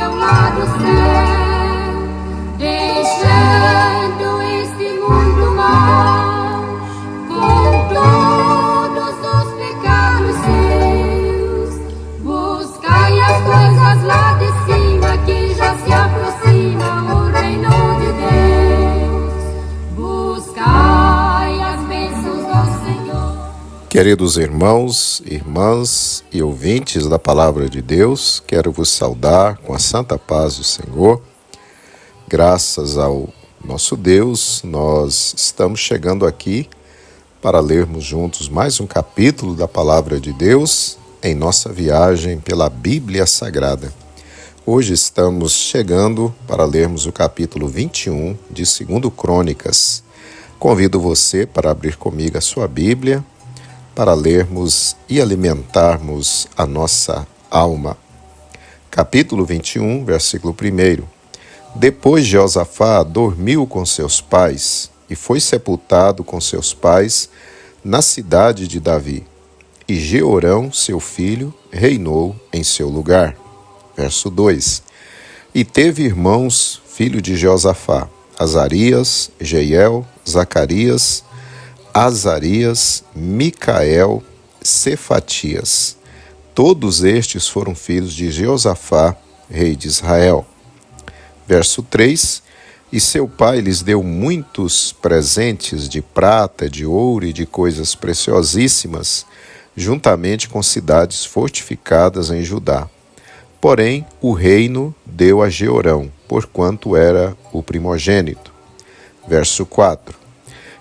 aproximam lá do céu, deixando este mundo mau, com todos os pecados seus. Buscai as coisas lá de cima, que já se aproxima o reino de Deus. Buscai as bênçãos do Senhor. Queridos irmãos, irmãs e ouvintes da Palavra de Deus, quero vos saudar com a santa paz do Senhor. Graças ao nosso Deus, nós estamos chegando aqui para lermos juntos mais um capítulo da Palavra de Deus em nossa viagem pela Bíblia Sagrada. Hoje estamos chegando para lermos o capítulo 21 de 2 Crônicas. Convido você para abrir comigo a sua Bíblia, para lermos e alimentarmos a nossa alma. Capítulo 21, versículo 1. Depois Jeosafá dormiu com seus pais e foi sepultado com seus pais na cidade de Davi. E Jeorão, seu filho, reinou em seu lugar. Verso 2. E teve irmãos, filho de Jeosafá, Azarias, Jeiel, Zacarias, Azarias, Micael, Cefatias. Todos estes foram filhos de Jeosafá, rei de Israel. Verso 3. E seu pai lhes deu muitos presentes de prata, de ouro e de coisas preciosíssimas, juntamente com cidades fortificadas em Judá. Porém, o reino deu a Jeorão, porquanto era o primogênito. Verso 4.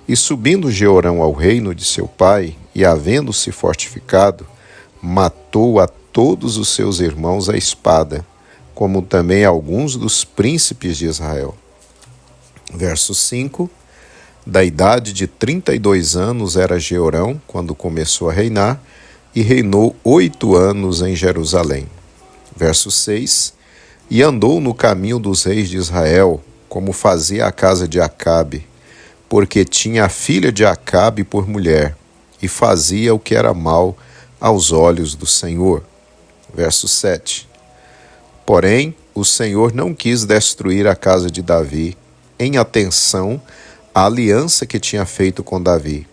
E subindo Jeorão ao reino de seu pai, e havendo-se fortificado, matou a todos os seus irmãos à espada, como também alguns dos príncipes de Israel. Verso 5. Da idade de 32 anos era Jeorão, quando começou a reinar, e reinou 8 anos em Jerusalém. Verso 6. E andou no caminho dos reis de Israel, como fazia a casa de Acabe, porque tinha a filha de Acabe por mulher, e fazia o que era mal aos olhos do Senhor. Verso 7. Porém, o Senhor não quis destruir a casa de Davi, em atenção à aliança que tinha feito com Davi,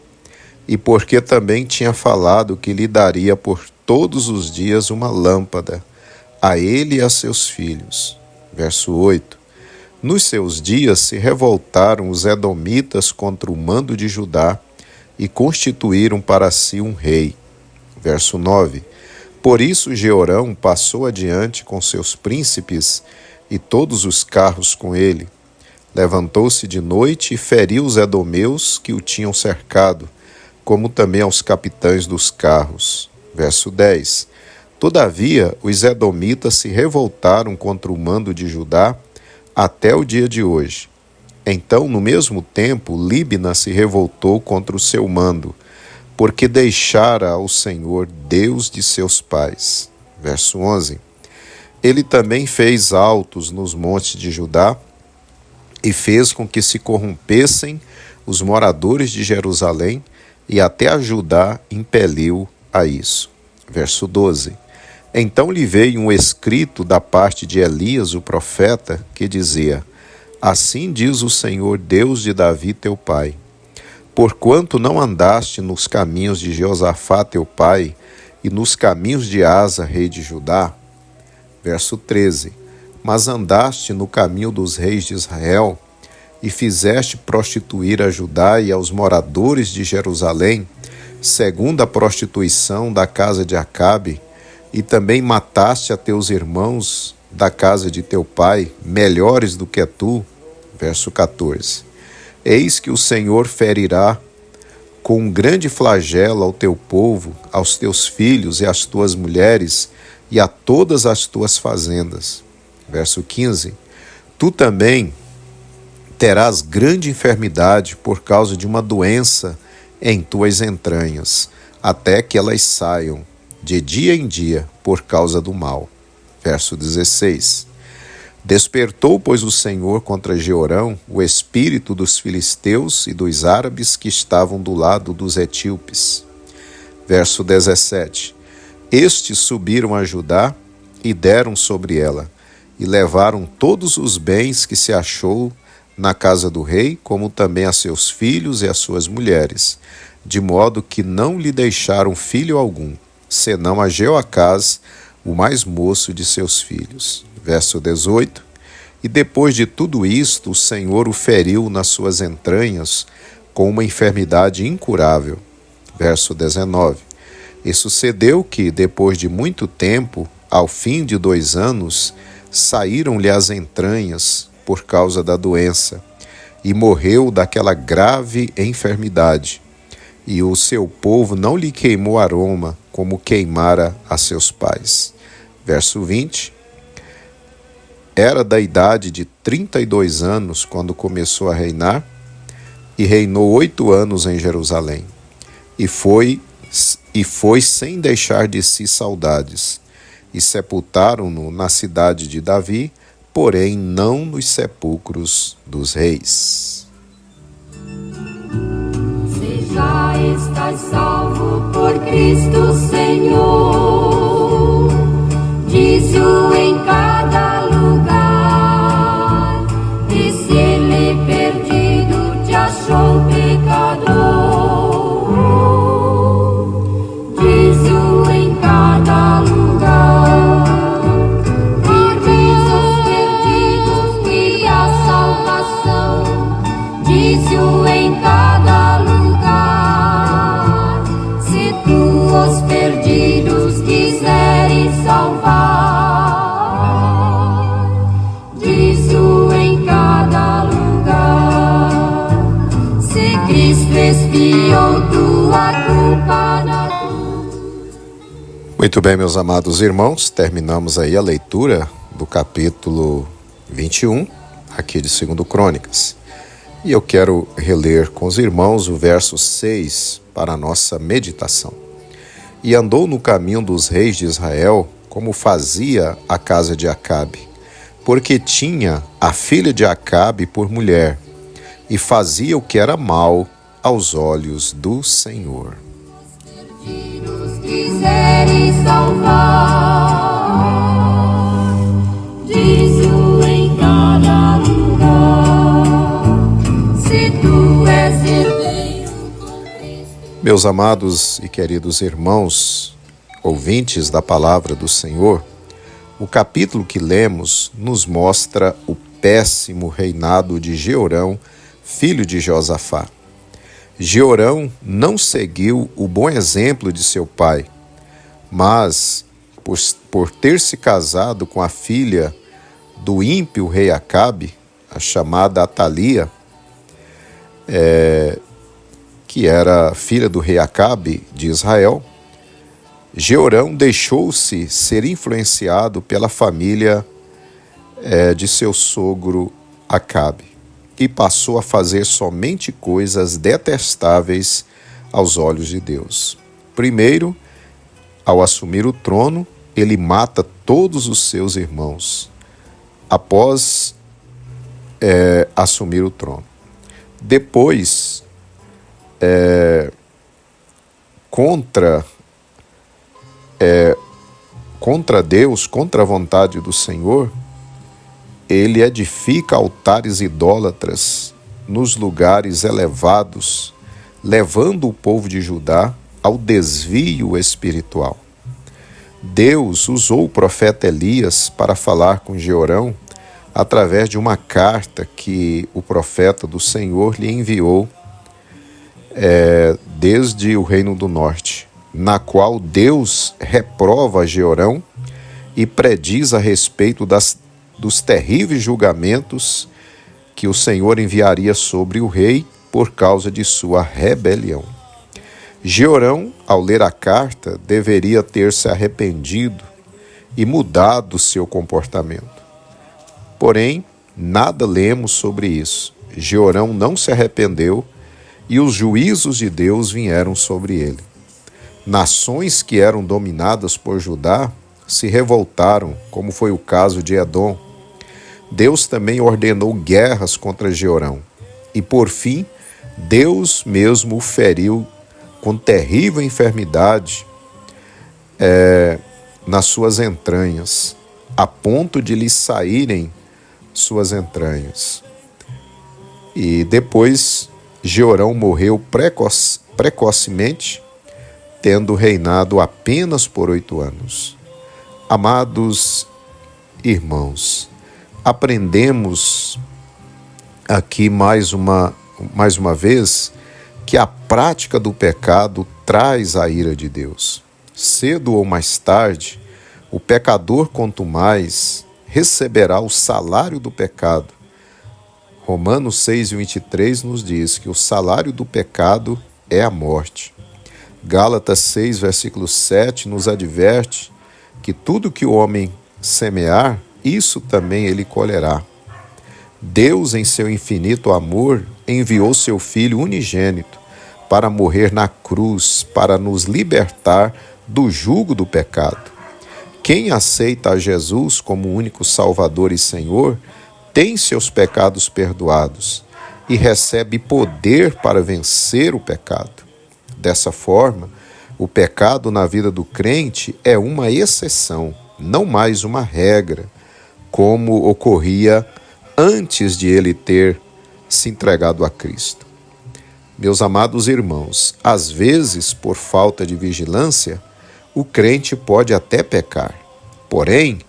e porque também tinha falado que lhe daria por todos os dias uma lâmpada, a ele e a seus filhos. Verso 8. Nos seus dias se revoltaram os edomitas contra o mando de Judá e constituíram para si um rei. Verso 9. Por isso Jeorão passou adiante com seus príncipes e todos os carros com ele. Levantou-se de noite e feriu os edomeus que o tinham cercado, como também aos capitães dos carros. Verso 10. Todavia os edomitas se revoltaram contra o mando de Judá até o dia de hoje. Então, no mesmo tempo, Líbna se revoltou contra o seu mando, porque deixara ao Senhor, Deus de seus pais. Verso 11. Ele também fez altos nos montes de Judá e fez com que se corrompessem os moradores de Jerusalém, e até a Judá impeliu a isso. Verso 12. Então lhe veio um escrito da parte de Elias, o profeta, que dizia: Assim diz o Senhor, Deus de Davi teu pai: Porquanto não andaste nos caminhos de Jeosafá teu pai, e nos caminhos de Asa, rei de Judá. Verso 13. Mas andaste no caminho dos reis de Israel, e fizeste prostituir a Judá e aos moradores de Jerusalém, segundo a prostituição da casa de Acabe, e também mataste a teus irmãos da casa de teu pai, melhores do que tu. Verso 14. Eis que o Senhor ferirá com um grande flagelo ao teu povo, aos teus filhos e às tuas mulheres, e a todas as tuas fazendas. Verso 15. Tu também terás grande enfermidade por causa de uma doença em tuas entranhas, até que elas saiam de dia em dia, por causa do mal. Verso 16. Despertou, pois, o Senhor contra Jeorão o espírito dos filisteus e dos árabes que estavam do lado dos etíopes. Verso 17. Estes subiram a Judá e deram sobre ela, e levaram todos os bens que se achou na casa do rei, como também a seus filhos e a suas mulheres, de modo que não lhe deixaram filho algum, senão a Jeoacás, o mais moço de seus filhos. Verso 18. E depois de tudo isto, o Senhor o feriu nas suas entranhas com uma enfermidade incurável. Verso 19. E sucedeu que, depois de muito tempo, ao fim de 2 anos, saíram-lhe as entranhas por causa da doença, e morreu daquela grave enfermidade. E o seu povo não lhe queimou aroma, como queimara a seus pais. Verso 20. Era da idade de 32 anos quando começou a reinar, e reinou 8 anos em Jerusalém. E foi sem deixar de si saudades. E sepultaram-no na cidade de Davi, porém não nos sepulcros dos reis. Se já estás salvo por Cristo Senhor, diz-o em cada lugar, e se ele perdido te achou pecador, diz-o em cada lugar, e diz os perdidos que a salvação, diz-o em cada lugar, se tu os perdidos quiseres salvar, diz-o em cada lugar, se Cristo expiou tua culpa na cruz. Muito bem, meus amados irmãos, terminamos aí a leitura do capítulo 21, aqui de 2 Crônicas. E eu quero reler com os irmãos o verso 6 para a nossa meditação. E andou no caminho dos reis de Israel, como fazia a casa de Acabe, porque tinha a filha de Acabe por mulher, e fazia o que era mal aos olhos do Senhor. Perdidos quiseres salvar, diz-o em cada lugar, se tu és herdeiro com Cristo. Meus amados e queridos irmãos, ouvintes da palavra do Senhor, o capítulo que lemos nos mostra o péssimo reinado de Jeorão, filho de Josafá. Jeorão não seguiu o bom exemplo de seu pai, mas, por ter se casado com a filha do ímpio rei Acabe, a chamada Atalia, que era filha do rei Acabe de Israel, Jeorão deixou-se ser influenciado pela família de seu sogro Acabe e passou a fazer somente coisas detestáveis aos olhos de Deus. Primeiro, ao assumir o trono, ele mata todos os seus irmãos após assumir o trono. Depois, contra Deus, contra a vontade do Senhor, ele edifica altares idólatras nos lugares elevados, levando o povo de Judá ao desvio espiritual. Deus usou o profeta Elias para falar com Jeorão através de uma carta que o profeta do Senhor lhe enviou desde o Reino do Norte, na qual Deus reprova Jeorão e prediz a respeito dos terríveis julgamentos que o Senhor enviaria sobre o rei por causa de sua rebelião. Jeorão, ao ler a carta, deveria ter se arrependido e mudado seu comportamento. Porém, nada lemos sobre isso. Jeorão não se arrependeu e os juízos de Deus vieram sobre ele. Nações que eram dominadas por Judá se revoltaram, como foi o caso de Edom. Deus também ordenou guerras contra Jeorão. E, por fim, Deus mesmo o feriu com terrível enfermidade nas suas entranhas, a ponto de lhe saírem suas entranhas. E depois Jeorão morreu precocemente, tendo reinado apenas por 8 anos. Amados irmãos, aprendemos aqui mais uma vez que a prática do pecado traz a ira de Deus. Cedo ou mais tarde, o pecador, quanto mais, receberá o salário do pecado. Romanos 6:23 nos diz que o salário do pecado é a morte. Gálatas 6, versículo 7 nos adverte que tudo que o homem semear, isso também ele colherá. Deus, em seu infinito amor, enviou seu Filho unigênito para morrer na cruz, para nos libertar do jugo do pecado. Quem aceita a Jesus como único Salvador e Senhor, tem seus pecados perdoados e recebe poder para vencer o pecado. Dessa forma, o pecado na vida do crente é uma exceção, não mais uma regra, como ocorria antes de ele ter se entregado a Cristo. Meus amados irmãos, às vezes, por falta de vigilância, o crente pode até pecar, porém,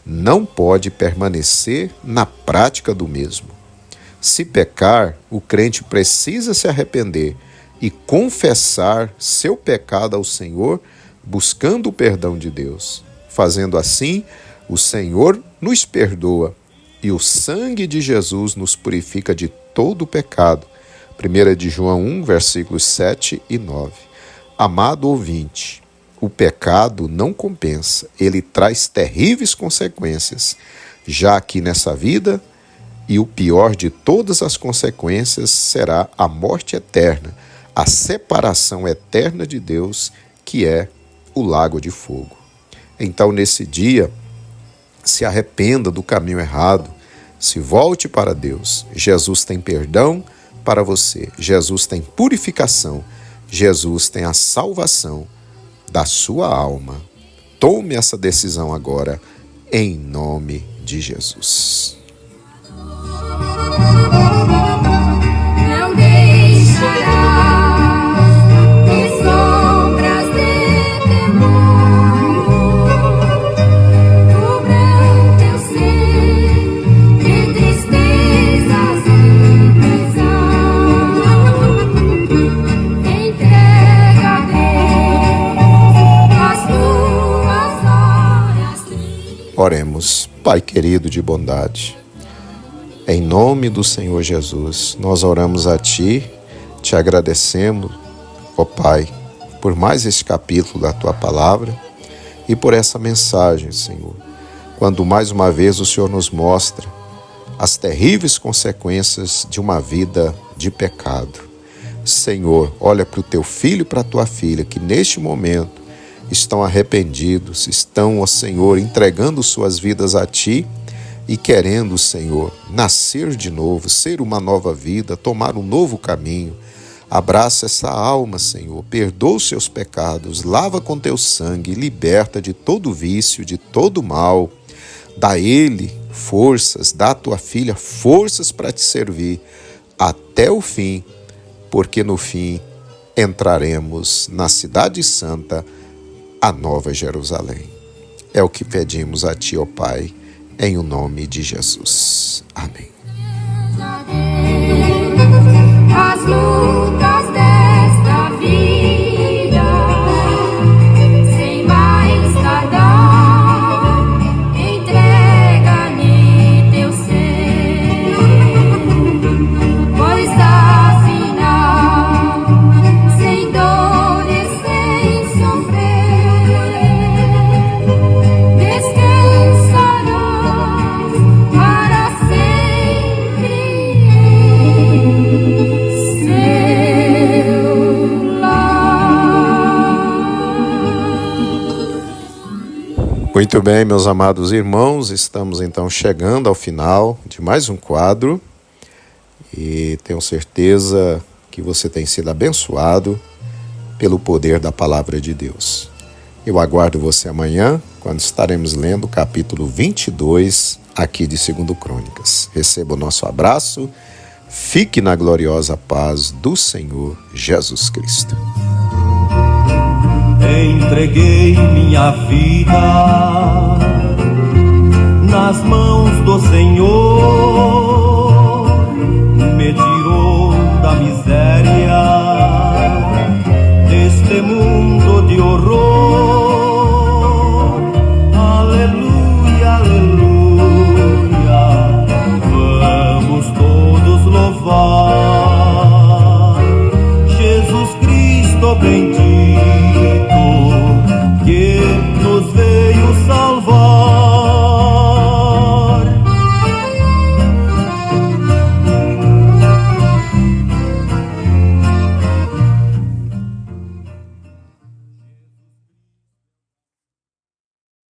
não pode permanecer na prática do mesmo. Se pecar, o crente precisa se arrepender e confessar seu pecado ao Senhor, buscando o perdão de Deus. Fazendo assim, o Senhor nos perdoa e o sangue de Jesus nos purifica de todo o pecado. 1 de João 1, versículos 7 e 9. Amado ouvinte, o pecado não compensa, ele traz terríveis consequências, já aqui nessa vida, e o pior de todas as consequências será a morte eterna, a separação eterna de Deus, que é o lago de fogo. Então, nesse dia, se arrependa do caminho errado, se volte para Deus. Jesus tem perdão para você, Jesus tem purificação, Jesus tem a salvação da sua alma. Tome essa decisão agora, em nome de Jesus. Não deixarás que sombras de temor cubram teu ser de tristezas e prisão. Entrega a Deus as tuas horas tristes. Oremos. Pai querido de bondade, em nome do Senhor Jesus, nós oramos a Ti, te agradecemos, ó Pai, por mais esse capítulo da Tua Palavra e por essa mensagem, Senhor, quando mais uma vez o Senhor nos mostra as terríveis consequências de uma vida de pecado. Senhor, olha para o Teu filho e para a Tua filha, que neste momento estão arrependidos, estão, ó Senhor, entregando suas vidas a Ti e querendo, Senhor, nascer de novo, ser uma nova vida, tomar um novo caminho. Abraça essa alma, Senhor, perdoa os seus pecados, lava com Teu sangue, liberta de todo vício, de todo mal. Dá a Ele forças, dá a Tua filha forças para Te servir até o fim, porque no fim entraremos na Cidade Santa, a Nova Jerusalém. É o que pedimos a Ti, ó Pai, em o nome de Jesus. Amém. As lutas desta vida, sem mais tardar, entrega-me teu ser, pois afinal, sem dor e sem sofrer, descansarás para sempre em seu lar. Muito bem, meus amados irmãos, estamos então chegando ao final de mais um quadro e tenho certeza que você tem sido abençoado pelo poder da Palavra de Deus. Eu aguardo você amanhã quando estaremos lendo o capítulo 22 aqui de 2 Crônicas. Receba o nosso abraço, fique na gloriosa paz do Senhor Jesus Cristo. Entreguei minha vida nas mãos do Senhor, me tirou da miséria deste mundo de horror. Aleluia, aleluia, vamos todos louvar.